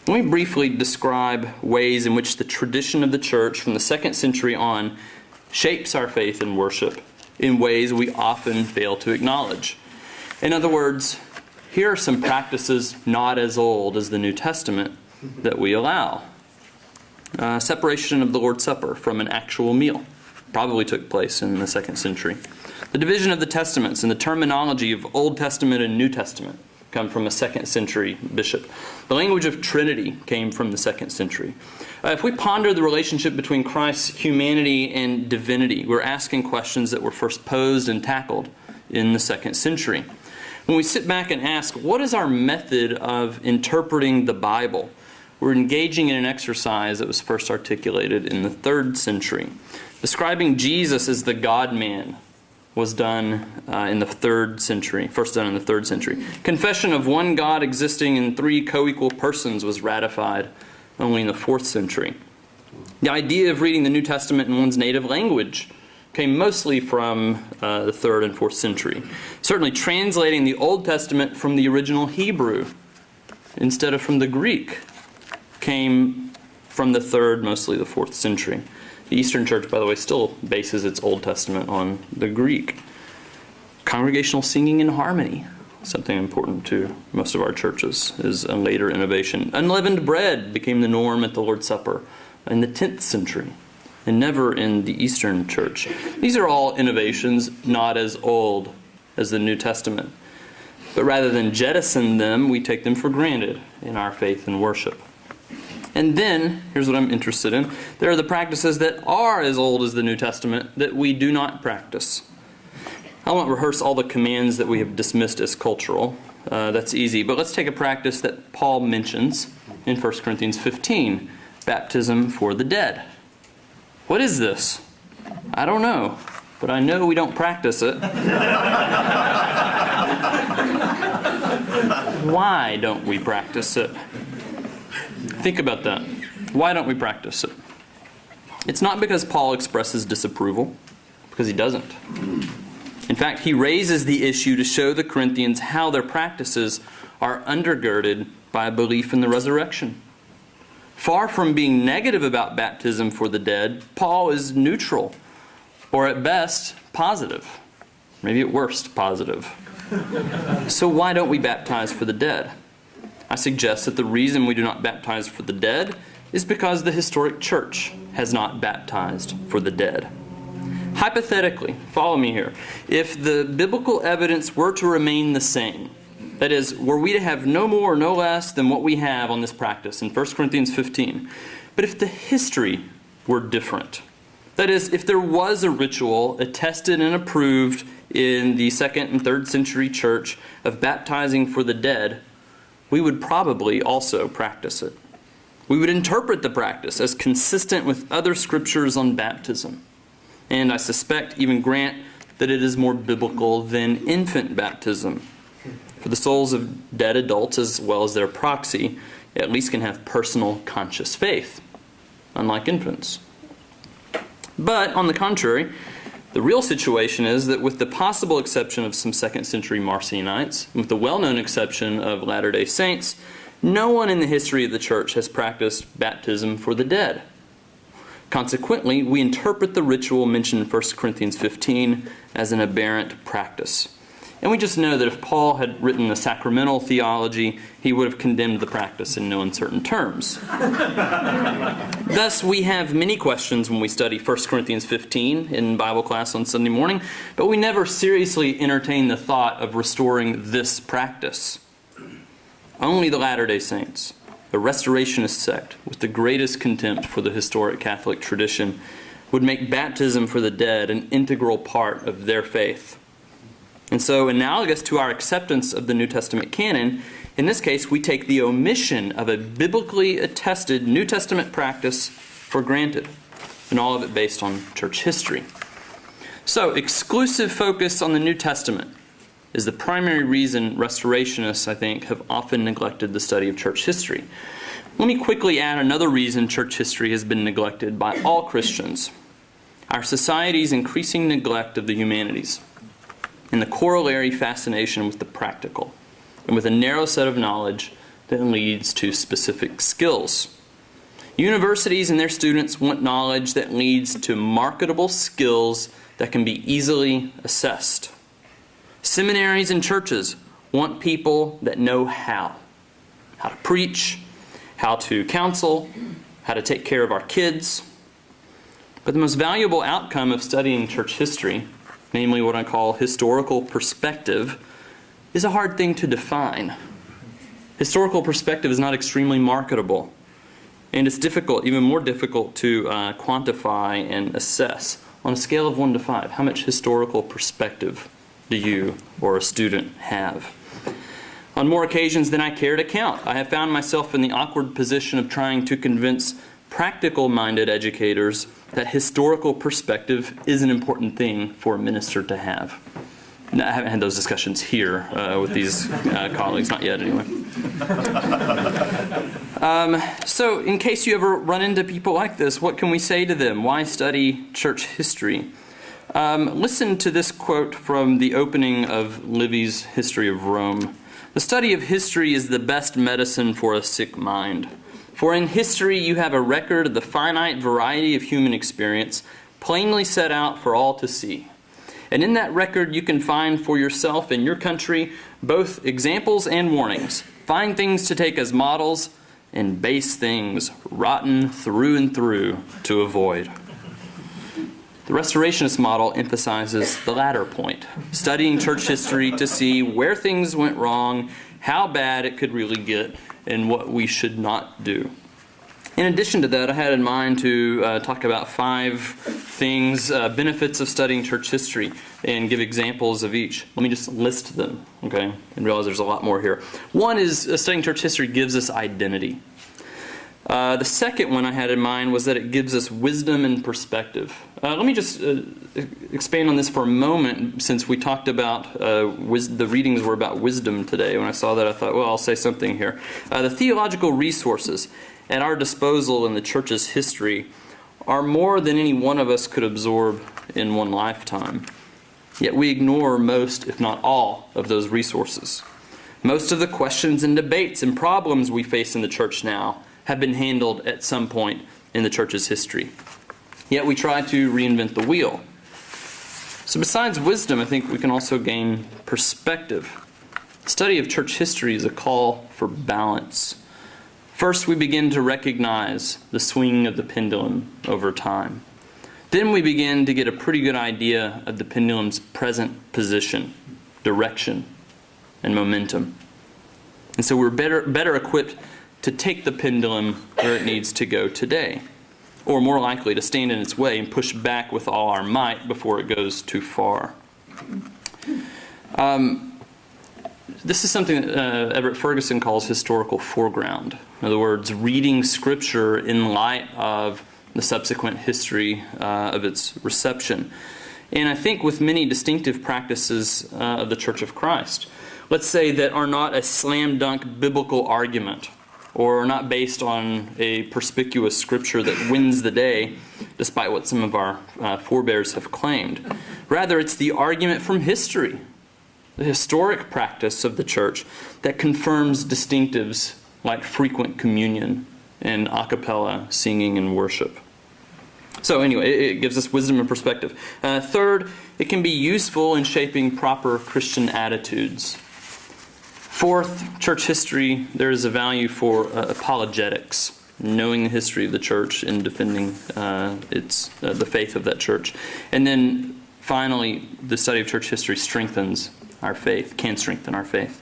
Let me briefly describe ways in which the tradition of the church from the 2nd century on shapes our faith and worship in ways we often fail to acknowledge. In other words, here are some practices not as old as the New Testament that we allow. Separation of the Lord's Supper from an actual meal probably took place in the 2nd century. The division of the Testaments and the terminology of Old Testament and New Testament come from a 2nd century bishop. The language of Trinity came from the 2nd century. If we ponder the relationship between Christ's humanity and divinity, we're asking questions that were first posed and tackled in the 2nd century. When we sit back and ask, what is our method of interpreting the Bible? We're engaging in an exercise that was first articulated in the 3rd century. Describing Jesus as the God-man was done in the 3rd century, first done in the 3rd century. Confession of one God existing in 3 co-equal persons was ratified only in the 4th century. The idea of reading the New Testament in one's native language came mostly from the 3rd and 4th century. Certainly translating the Old Testament from the original Hebrew instead of from the Greek came from the 3rd, mostly the 4th century. The Eastern Church, by the way, still bases its Old Testament on the Greek. Congregational singing in harmony, something important to most of our churches, is a later innovation. Unleavened bread became the norm at the Lord's Supper in the 10th century, and never in the Eastern Church. These are all innovations not as old as the New Testament. But rather than jettison them, we take them for granted in our faith and worship. And then, here's what I'm interested in. There are the practices that are as old as the New Testament that we do not practice. I won't rehearse all the commands that we have dismissed as cultural. That's easy. But let's take a practice that Paul mentions in 1 Corinthians 15. Baptism for the dead. What is this? I don't know. But I know we don't practice it. Why don't we practice it? Think about that. Why don't we practice it? It's not because Paul expresses disapproval, because he doesn't. In fact, he raises the issue to show the Corinthians how their practices are undergirded by a belief in the resurrection. Far from being negative about baptism for the dead, Paul is neutral, or at best, positive. Maybe at worst, positive. So why don't we baptize for the dead? I suggest that the reason we do not baptize for the dead is because the historic church has not baptized for the dead. Hypothetically, follow me here, if the biblical evidence were to remain the same, that is, were we to have no more or no less than what we have on this practice in 1 Corinthians 15, but if the history were different, that is, if there was a ritual attested and approved in the 2nd and 3rd century church of baptizing for the dead, we would probably also practice it. We would interpret the practice as consistent with other scriptures on baptism. And I suspect even grant that it is more biblical than infant baptism. For the souls of dead adults, as well as their proxy, at least can have personal conscious faith, unlike infants. But, on the contrary, the real situation is that with the possible exception of some 2nd century Marcionites, and with the well-known exception of Latter-day Saints, no one in the history of the church has practiced baptism for the dead. Consequently, we interpret the ritual mentioned in 1 Corinthians 15 as an aberrant practice. And we just know that if Paul had written a sacramental theology, he would have condemned the practice in no uncertain terms. Thus, we have many questions when we study 1 Corinthians 15 in Bible class on Sunday morning, but we never seriously entertain the thought of restoring this practice. Only the Latter-day Saints, a Restorationist sect with the greatest contempt for the historic Catholic tradition, would make baptism for the dead an integral part of their faith. And so, analogous to our acceptance of the New Testament canon, in this case we take the omission of a biblically attested New Testament practice for granted, and all of it based on church history. So, exclusive focus on the New Testament is the primary reason Restorationists, I think, have often neglected the study of church history. Let me quickly add another reason church history has been neglected by all Christians: our society's increasing neglect of the humanities, and the corollary fascination with the practical, and with a narrow set of knowledge that leads to specific skills. Universities and their students want knowledge that leads to marketable skills that can be easily assessed. Seminaries and churches want people that know how to preach, how to counsel, how to take care of our kids. But the most valuable outcome of studying church history, namely what I call historical perspective, is a hard thing to define. Historical perspective is not extremely marketable, and it's difficult, even more difficult, to quantify and assess. On a scale of 1 to 5, how much historical perspective do you or a student have? On more occasions than I care to count, I have found myself in the awkward position of trying to convince practical-minded educators that historical perspective is an important thing for a minister to have. No, I haven't had those discussions here with these colleagues, not yet anyway. So in case you ever run into people like this, what can we say to them? Why study church history? Listen to this quote from the opening of Livy's History of Rome. "The study of history is the best medicine for a sick mind. For in history you have a record of the finite variety of human experience, plainly set out for all to see. And in that record you can find for yourself and your country both examples and warnings, fine things to take as models, and base things, rotten through and through, to avoid." The Restorationist model emphasizes the latter point, studying church history to see where things went wrong, how bad it could really get, and what we should not do. In addition to that, I had in mind to talk about 5 things, benefits of studying church history, and give examples of each. Let me just list them, okay? And realize there's a lot more here. One is studying church history gives us identity. The second one I had in mind was that it gives us wisdom and perspective. Let me just expand on this for a moment, since we talked about the readings were about wisdom today. When I saw that, I thought, well, I'll say something here. The theological resources at our disposal in the church's history are more than any one of us could absorb in one lifetime. Yet we ignore most, if not all, of those resources. Most of the questions and debates and problems we face in the church now have been handled at some point in the church's history. Yet we try to reinvent the wheel. So besides wisdom, I think we can also gain perspective. The study of church history is a call for balance. First, we begin to recognize the swing of the pendulum over time. Then we begin to get a pretty good idea of the pendulum's present position, direction, and momentum. And so we're better equipped to take the pendulum where it needs to go today, or more likely to stand in its way and push back with all our might before it goes too far. This is something that Everett Ferguson calls historical foreground. In other words, reading Scripture in light of the subsequent history of its reception. And I think with many distinctive practices of the Church of Christ, let's say that are not a slam dunk biblical argument, or are not based on a perspicuous Scripture that wins the day, despite what some of our forebears have claimed. Rather, it's the argument from history, the historic practice of the church that confirms distinctives like frequent communion and a cappella singing and worship. So anyway, it gives us wisdom and perspective. Third, it can be useful in shaping proper Christian attitudes. Fourth, church history, there is a value for apologetics, knowing the history of the church and defending the faith of that church. And then finally, the study of church history strengthens our faith, can strengthen our faith.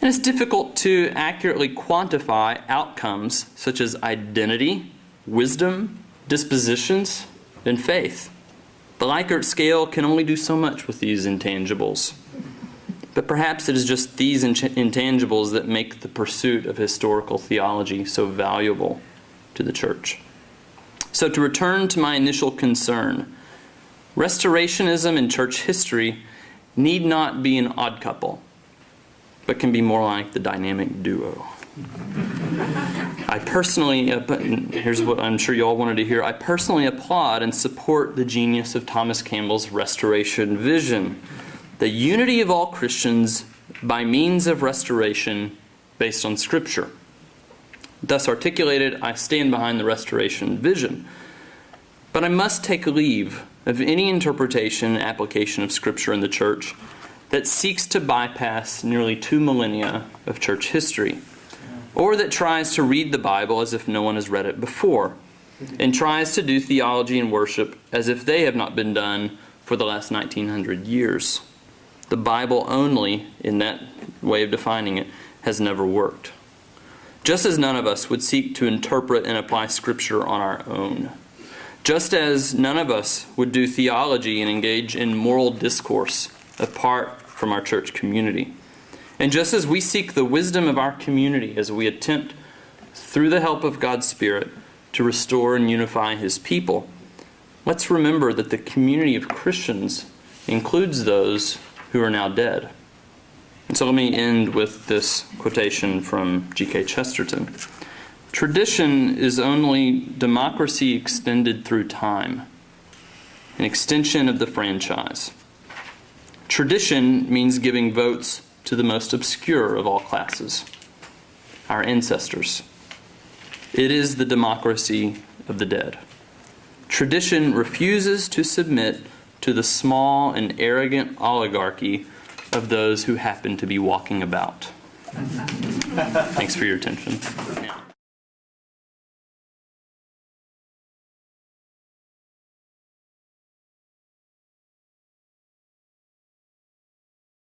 And it's difficult to accurately quantify outcomes such as identity, wisdom, dispositions, and faith. The Likert scale can only do so much with these intangibles. But perhaps it is just these intangibles that make the pursuit of historical theology so valuable to the church. So to return to my initial concern, Restorationism and church history need not be an odd couple, but can be more like the dynamic duo. I personally, here's what I'm sure you all wanted to hear, I personally applaud and support the genius of Thomas Campbell's restoration vision. The unity of all Christians by means of restoration based on Scripture. Thus articulated, I stand behind the Restoration vision. But I must take leave of any interpretation and application of Scripture in the Church that seeks to bypass nearly 2 millennia of church history, or that tries to read the Bible as if no one has read it before, and tries to do theology and worship as if they have not been done for the last 1900 years. The Bible only, in that way of defining it, has never worked. Just as none of us would seek to interpret and apply Scripture on our own. Just as none of us would do theology and engage in moral discourse apart from our church community. And just as we seek the wisdom of our community as we attempt, through the help of God's Spirit, to restore and unify His people, let's remember that the community of Christians includes those who are now dead. And so let me end with this quotation from G.K. Chesterton. Tradition is only democracy extended through time, an extension of the franchise. Tradition means giving votes to the most obscure of all classes, our ancestors. It is the democracy of the dead. Tradition refuses to submit to the small and arrogant oligarchy of those who happen to be walking about. Thanks for your attention.